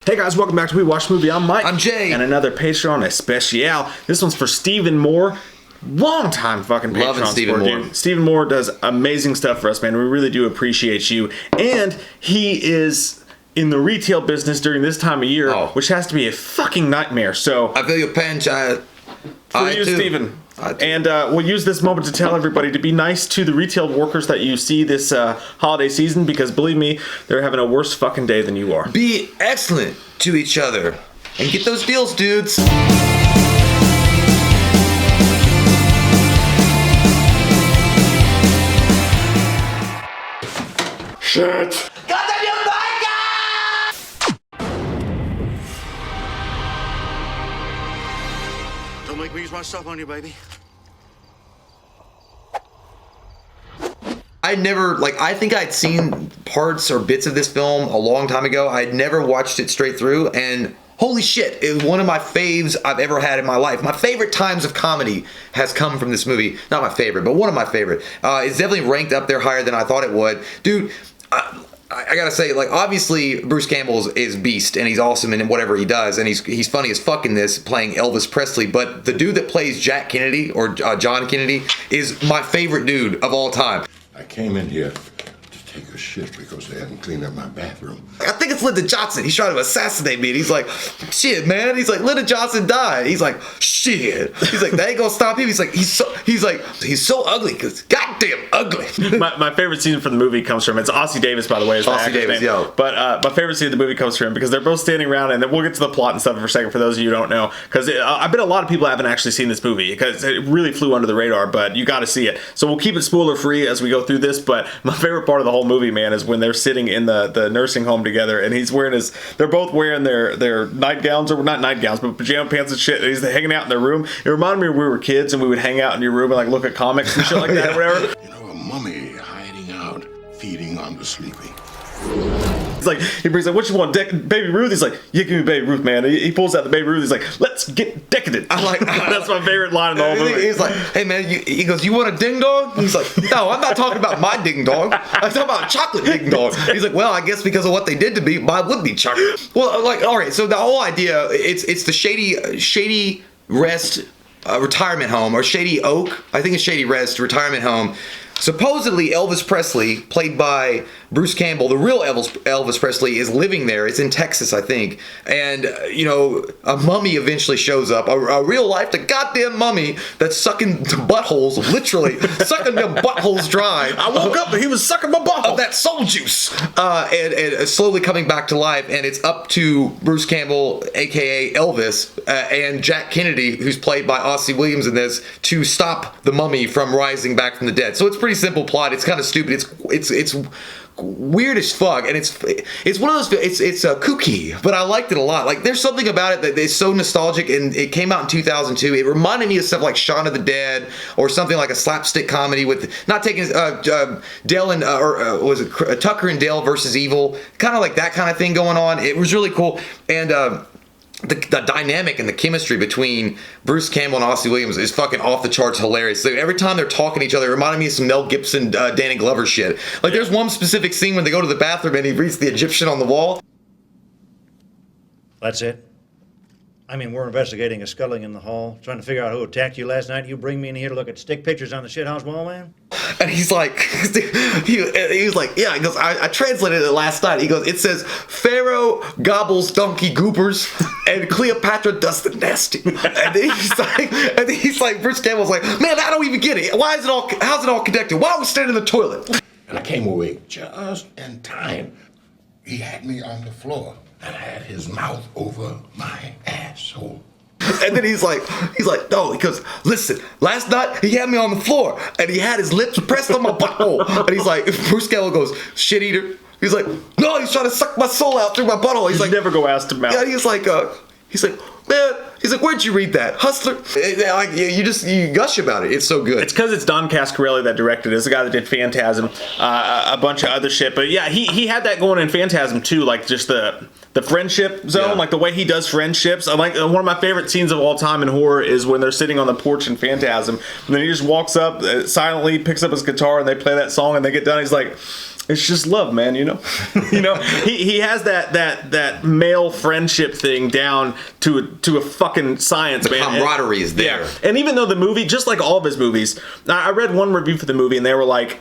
Hey guys, welcome back to We Watch Movie. I'm Mike. I'm Jay. And another Patreon especial. This one's for Stephen Moore. Long time fucking Patreon Stephen Moore. Dude. Stephen Moore does amazing stuff for us, man. We really do appreciate you. And he is in the retail business during this time of year, which has to be a fucking nightmare. So I feel your pain, child. For you, Stephen. And we'll use this moment to tell everybody to be nice to the retail workers that you see this holiday season, because believe me, they're having a worse fucking day than you are. Be excellent to each other and get those deals, dudes. Shit. Goddamn you Don't make me use my stuff on you, baby. I think I'd seen parts or bits of this film a long time ago. I'd never watched it straight through, and holy shit, it was one of my faves I've ever had in my life. My favorite times of comedy has come from this movie. Not my favorite, but one of my favorite. It's definitely ranked up there higher than I thought it would. Dude, I gotta say, like, obviously Bruce Campbell is beast, and he's awesome in whatever he does, and he's funny as fuck in this, playing Elvis Presley. But the dude that plays Jack Kennedy, or John Kennedy, is my favorite dude of all time. I came in here to take a shit because they hadn't cleaned up my bathroom. I think it's Lyndon Johnson. He's trying to assassinate me. And he's like, shit, man. He's like, Lyndon Johnson died. He's like, shit. He's like, that ain't gonna stop him. He's like, he's so ugly, because goddamn ugly. my favorite scene from the movie comes from, it's Ossie Davis, by the way, is the actor's name. Yo. But my favorite scene of the movie comes from him because they're both standing around, and then we'll get to the plot and stuff for a second for those of you who don't know, because I bet a lot of people haven't actually seen this movie because it really flew under the radar, but you got to see it. So we'll keep it spoiler free as we go through this. But my favorite part of the whole movie, man, is when they're sitting in the nursing home together, and he's wearing they're both wearing their nightgowns, or not nightgowns, but pajama pants and shit, and he's hanging out in their room. It reminded me when we were kids and we would hang out in your room and like look at comics and shit like that, or whatever. You know, a mummy hiding out, feeding on the sleeping. He's like, he brings like, what you want, Baby Ruth? He's like, yeah, give me Baby Ruth, man. He pulls out the Baby Ruth. He's like, let's get decadent. I like that's my favorite line in the whole movie. He's like, hey man, he goes, you want a ding dong? He's like, no, I'm not talking about my ding dong. I'm talking about chocolate ding dong. He's like, well, I guess because of what they did to me, mine would be chocolate. Well, like, all right, so the whole idea, it's the Shady Rest retirement home, or Shady Oak. I think it's Shady Rest retirement home. Supposedly, Elvis Presley, played by Bruce Campbell, the real Elvis Presley, is living there. It's in Texas, I think. And, you know, a mummy eventually shows up. A real life, the goddamn mummy that's sucking buttholes, literally sucking them buttholes dry. I woke up and he was sucking my butthole. Of that soul juice. And slowly coming back to life. And it's up to Bruce Campbell, a.k.a. Elvis, and Jack Kennedy, who's played by Ossie Williams in this, to stop the mummy from rising back from the dead. So it's pretty simple plot. It's kind of stupid. It's weird as fuck, and it's one of those. It's kooky, but I liked it a lot. Like, there's something about it that is so nostalgic, and it came out in 2002. It reminded me of stuff like Shaun of the Dead, or something like a slapstick comedy with not taking Dale and was it Tucker and Dale versus Evil, kind of like that kind of thing going on. It was really cool, and the dynamic and the chemistry between Bruce Campbell and Ossie Williams is fucking off the charts hilarious. So every time they're talking to each other, it reminded me of some Mel Gibson, Danny Glover shit. Like, there's one specific scene when they go to the bathroom and he reads the Egyptian on the wall. That's it? I mean, we're investigating a scuttling in the hall, trying to figure out who attacked you last night. You bring me in here to look at stick pictures on the shithouse wall, man? And he's like, he was like, yeah, he goes, I translated it last night. He goes, it says, Pharaoh gobbles donkey goopers, and Cleopatra does the nasty. And he's like, Bruce Campbell's like, man, I don't even get it. How's it all connected? Why are we standing in the toilet? And I came away just in time. He had me on the floor, and I had his mouth over my asshole. And then he's like, no, he goes, listen, last night he had me on the floor and he had his lips pressed on my butthole. And he's like, Bruce Campbell goes, shit eater. He's like, no, he's trying to suck my soul out through my butthole. He's like, never go ask him out. Yeah, he's like, man, he's like, where'd you read that? Hustler? Like, you gush about it. It's so good. It's because it's Don Cascarelli that directed it. It's the guy that did Phantasm, a bunch of other shit. But yeah, he had that going in Phantasm too, like just the friendship zone, like the way he does friendships. Like, one of my favorite scenes of all time in horror is when they're sitting on the porch in Phantasm, and then he just walks up silently, picks up his guitar, and they play that song, and they get done. He's like, It's just love, man. You know, he has that male friendship thing down to a fucking science, man. Camaraderie is there. Yeah, and even though the movie, just like all of his movies, I read one review for the movie, and they were like,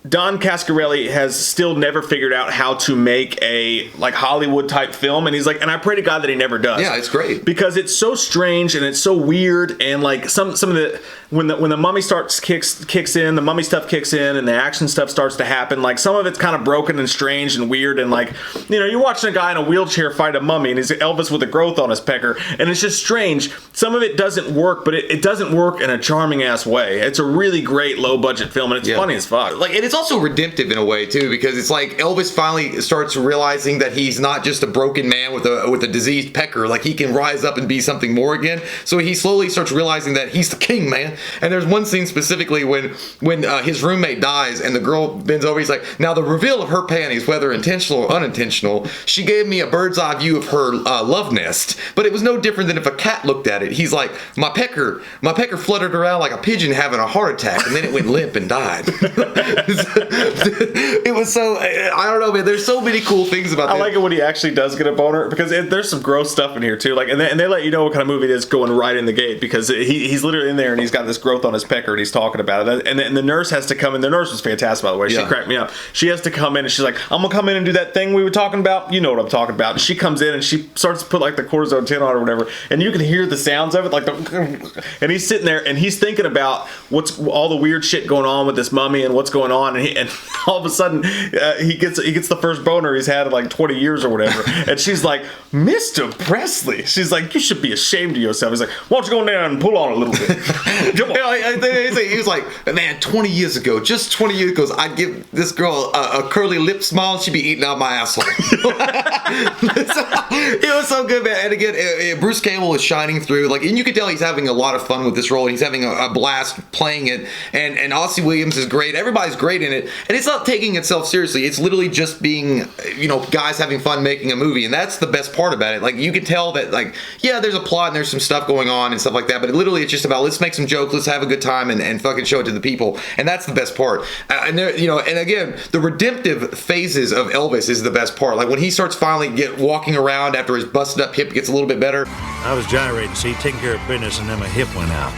Don Cascarelli has still never figured out how to make a like Hollywood type film, and he's like, and I pray to God that he never does. Yeah, it's great because it's so strange and it's so weird, and like some of the when the mummy kicks in, the mummy stuff kicks in, and the action stuff starts to happen. Like some of it's kind of broken and strange and weird, and like you're watching a guy in a wheelchair fight a mummy, and he's Elvis with a growth on his pecker, and it's just strange. Some of it doesn't work, but it doesn't work in a charming ass way. It's a really great low budget film, and it's funny as fuck. Like it's also redemptive in a way too, because it's like Elvis finally starts realizing that he's not just a broken man with a diseased pecker. Like he can rise up and be something more again. So he slowly starts realizing that he's the king, man. And there's one scene specifically when his roommate dies and the girl bends over. He's like, now the reveal of her panties, whether intentional or unintentional, she gave me a bird's eye view of her love nest, but it was no different than if a cat looked at it. He's like, my pecker fluttered around like a pigeon having a heart attack, and then it went limp and died. It was so, I don't know, man. There's so many cool things about this. I like it when he actually does get a boner, because there's some gross stuff in here too. Like, and they let you know what kind of movie it is going right in the gate, because he's literally in there and he's got this growth on his pecker and he's talking about it. And the nurse has to come in. The nurse was fantastic, by the way. She cracked me up. She has to come in and she's like, I'm gonna come in and do that thing we were talking about. You know what I'm talking about. And she comes in and she starts to put like the cortisone 10 on or whatever, and you can hear the sounds of it, like and he's sitting there and he's thinking about what's all the weird shit going on with this mummy and what's going on, and all of a sudden he gets the first boner he's had in like 20 years or whatever. And she's like, Mr. Presley, she's like, you should be ashamed of yourself. He's like, why don't you go in there and pull on a little bit. He was like, man, 20 years ago, just 20 years ago, I'd give this girl a curly lip smile and she'd be eating out my asshole. It was so good, man. And again, Bruce Campbell is shining through, like, and you can tell he's having a lot of fun with this role, and he's having a blast playing it, and Ossie Williams is great. Everybody's great in it, and it's not taking itself seriously. It's literally just being, guys having fun making a movie, and that's the best part about it. Like, you can tell that, like, yeah, there's a plot and there's some stuff going on and stuff like that, but literally it's just about, let's make some jokes, let's have a good time, and fucking show it to the people, and that's the best part. And there, and again, the redemptive phases of Elvis is the best part. Like when he starts finally walking around after his busted up hip gets a little bit better. I was gyrating, see, taking care of business, and then my hip went out.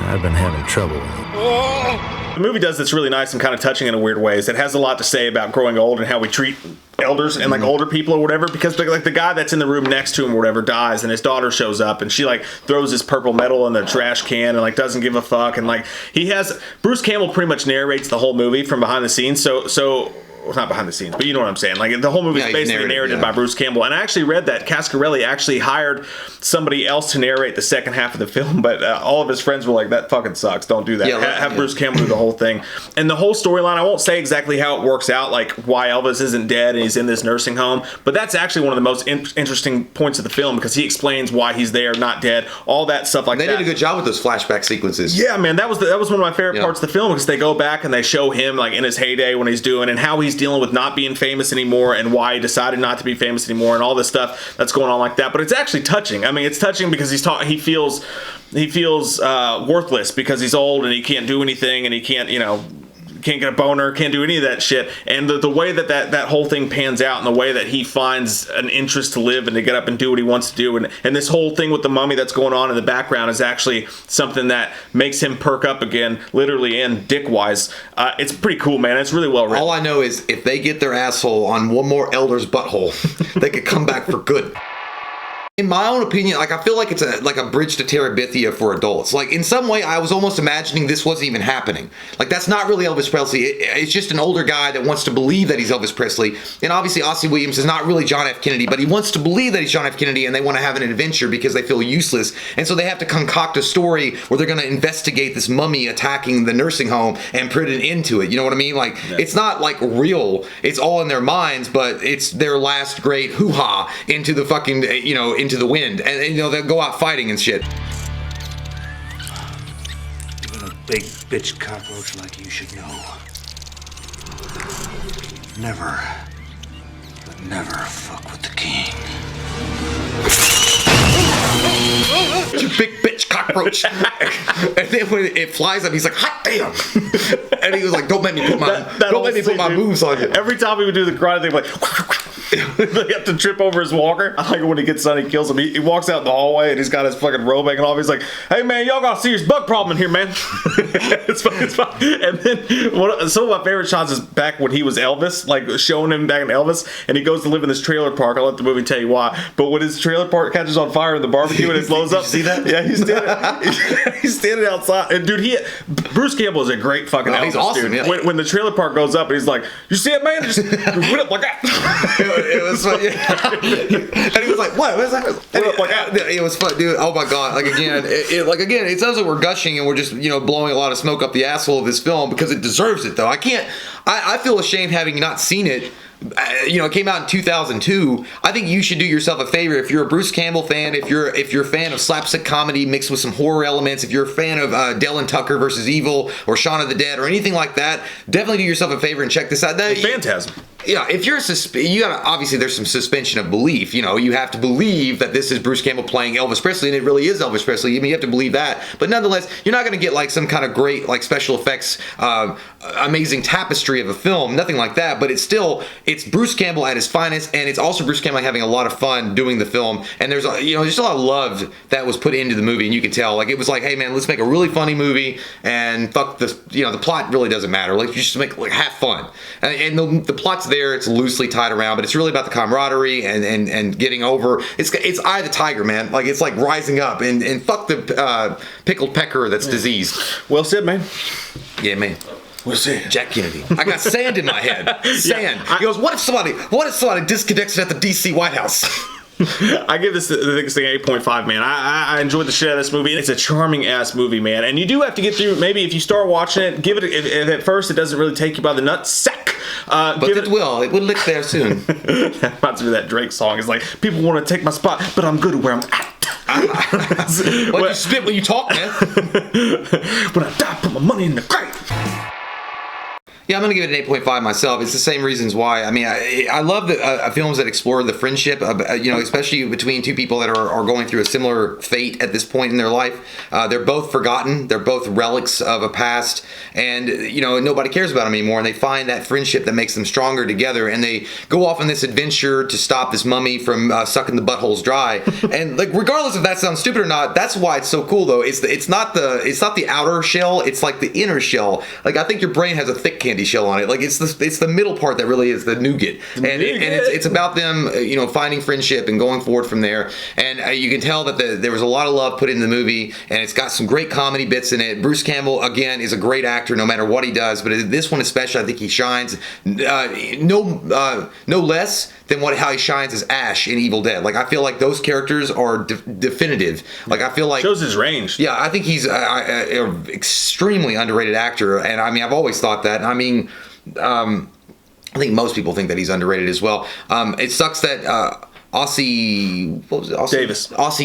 I've been having trouble with it. The movie does this really nice and kind of touching in a weird ways. It has a lot to say about growing old and how we treat elders and like older people or whatever, because like the guy that's in the room next to him or whatever dies, and his daughter shows up and she like throws his purple metal in the trash can and like doesn't give a fuck, and like Bruce Campbell pretty much narrates the whole movie from behind the scenes, so well, not behind the scenes, but you know what I'm saying. Like the whole movie is basically narrated by Bruce Campbell. And I actually read that Cascarelli actually hired somebody else to narrate the second half of the film, but all of his friends were like, that fucking sucks. Don't do that. Have Bruce Campbell do the whole thing. And the whole storyline, I won't say exactly how it works out, like why Elvis isn't dead and he's in this nursing home, but that's actually one of the most interesting points of the film, because he explains why he's there, not dead, all that stuff like that. They did a good job with those flashback sequences. Yeah, man, that was one of my favorite parts of the film, because they go back and they show him like in his heyday when he's doing, and how he's dealing with not being famous anymore, and why he decided not to be famous anymore, and all this stuff that's going on like that. But it's actually touching. I mean, it's touching because he feels worthless because he's old and he can't do anything, and he can't get a boner, can't do any of that shit. And the way that whole thing pans out, and the way that he finds an interest to live and to get up and do what he wants to do, and this whole thing with the mummy that's going on in the background is actually something that makes him perk up again, literally and dick-wise. It's pretty cool, man. It's really well written. All I know is if they get their asshole on one more elder's butthole, they could come back for good. In my own opinion, like I feel like it's a bridge to Terabithia for adults. Like in some way, I was almost imagining this wasn't even happening. Like that's not really Elvis Presley. It's just an older guy that wants to believe that he's Elvis Presley. And obviously, Ossie Williams is not really John F. Kennedy, but he wants to believe that he's John F. Kennedy, and they want to have an adventure because they feel useless. And so they have to concoct a story where they're going to investigate this mummy attacking the nursing home and put an end to it. You know what I mean? Like it's not like real. It's all in their minds, but it's their last great hoo-ha into the fucking into the wind, and they'll go out fighting and shit. Even a big bitch cockroach like you should know. Never fuck with the king. You big bitch cockroach. cockroach. And then when it flies up, he's like, hot damn. And he was like, don't make me put my moves on you. Every time he would do the karate thing, like, they have to trip over his walker. I like it when he gets done, he kills him. He walks out in the hallway and he's got his fucking robe hanging off. He's like, hey man, y'all got a serious bug problem in here, man. It's fine, it's fine. And then some of my favorite shots is back when he was Elvis, like showing him back in Elvis, and he goes to live in this trailer park. I'll let the movie tell you why. But when his trailer park catches on fire in the barbecue and it blows up. Did you see that? Yeah, he's standing outside. And dude, Bruce Campbell is a great fucking Elvis, he's awesome, dude. yeah. When the trailer park goes up and he's like, you see it, man? Just went up like that. It was fun. Yeah. And he was like, what was that? It was fun, dude. Oh my god. Like again, it sounds like we're gushing and we're just, blowing a lot of smoke up the asshole of this film because it deserves it though. I feel ashamed having not seen it. It came out in 2002. I think you should do yourself a favor if you're a Bruce Campbell fan, if you're a fan of slapstick comedy mixed with some horror elements, if you're a fan of Dell & Tucker versus Evil or Shaun of the Dead or anything like that, definitely do yourself a favor and check this out. Phantasm. Yeah, if you're obviously there's some suspension of belief. You have to believe that this is Bruce Campbell playing Elvis Presley, and it really is Elvis Presley. I mean, you have to believe that. But nonetheless, you're not going to get like some kind of great like special effects, amazing tapestry of a film. Nothing like that. But it's Bruce Campbell at his finest, and it's also Bruce Campbell having a lot of fun doing the film. And there's just a lot of love that was put into the movie, and you can tell like it was like, hey man, let's make a really funny movie, and fuck this. The plot really doesn't matter. Like you just have fun, and the plot's there. It's loosely tied around, but it's really about the camaraderie and getting over. It's Eye of the Tiger, man. Like it's like rising up and fuck the pickled pecker that's diseased. Well said, man. Yeah, man. We'll see. Jack Kennedy. I got sand in my head. Sand. Yeah, He goes, what if somebody disconnects at the DC White House? I give this thing 8.5, man. I enjoyed the shit out of this movie. It's a charming ass movie, man. And you do have to get through. Maybe if you start watching it, give it. If at first it doesn't really take you by the nut sack, but it will. It will lick there soon. That reminds me of that Drake song. It's like people want to take my spot, but I'm good where I'm at. You spit when you talk, man. When I die, put my money in the grave. Yeah, I'm going to give it an 8.5 myself. It's the same reasons why. I mean, I love the films that explore the friendship, especially between two people that are going through a similar fate at this point in their life. They're both forgotten. They're both relics of a past, and nobody cares about them anymore. And they find that friendship that makes them stronger together, and they go off on this adventure to stop this mummy from sucking the buttholes dry. And like, regardless if that sounds stupid or not, that's why it's so cool. Though it's not the outer shell. It's like the inner shell. Like I think your brain has a thick candy shell on it. Like it's the middle part that really is the nougat, and it's about them finding friendship and going forward from there. And you can tell that there was a lot of love put into the movie, and it's got some great comedy bits in it. Bruce Campbell again is a great actor no matter what he does, but this one especially I think he shines no less than how he shines as Ash in Evil Dead. Like I feel like those characters are definitive. Like I feel like shows his range. Yeah, I think he's an extremely underrated actor, and I mean I've always thought that. And I mean, I think most people think that he's underrated as well. It sucks that Ossie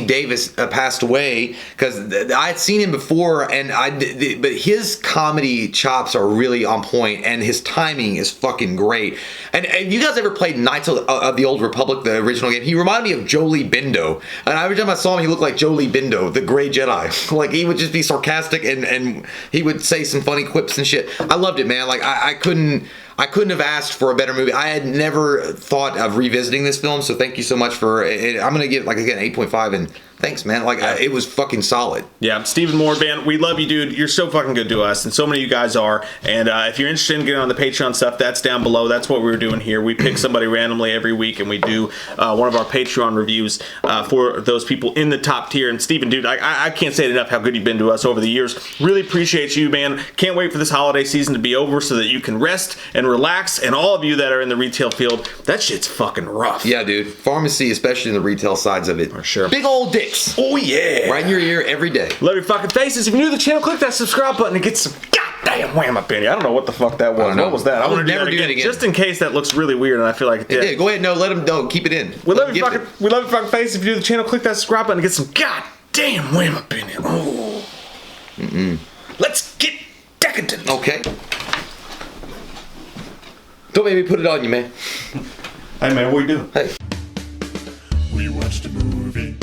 Davis passed away, because I had seen him before, but his comedy chops are really on point, and his timing is fucking great. And you guys ever played Knights of the Old Republic, the original game? He reminded me of Jolie Bindo, and every time I saw him, he looked like Jolie Bindo, the Gray Jedi. Like he would just be sarcastic, and he would say some funny quips and shit. I loved it, man. Like I couldn't have asked for a better movie. I had never thought of revisiting this film, so thank you so much for it. I'm gonna give like again 8.5, and thanks, man. Like it was fucking solid. Yeah, Stephen Moore, man, we love you, dude. You're so fucking good to us, and so many of you guys are. And if you're interested in getting on the Patreon stuff, that's down below. That's what we're doing here. We pick somebody randomly every week, and we do one of our Patreon reviews for those people in the top tier. And Stephen, dude, I can't say it enough how good you've been to us over the years. Really appreciate you, man. Can't wait for this holiday season to be over so that you can rest and relax. And all of you that are in the retail field, that shit's fucking rough. Yeah, dude. Pharmacy, especially in the retail sides of it. For sure. Big old dicks. Oh, yeah. Right in your ear every day. Love your fucking faces. If you're new to the channel, click that subscribe button and get some goddamn wham up in you. I don't know what the fuck that was. What was that? I want to never do it again. Just in case that looks really weird and I feel like it did. Yeah, go ahead. No, let them know. Keep it in. We love your fucking face. If you're new to the channel, click that subscribe button and get some goddamn wham up in you. Oh. Let's get decadent. Okay. Don't make me put it on you, man. Hey, man, what you doing? Hey. We watched a movie.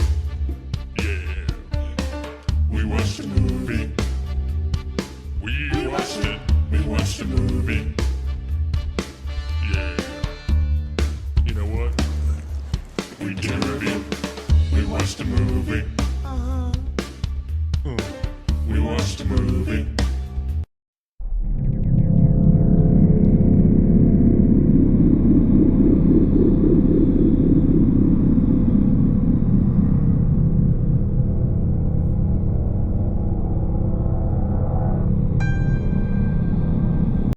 Yeah. We watched We did a review. We watched a movie. We watched a movie.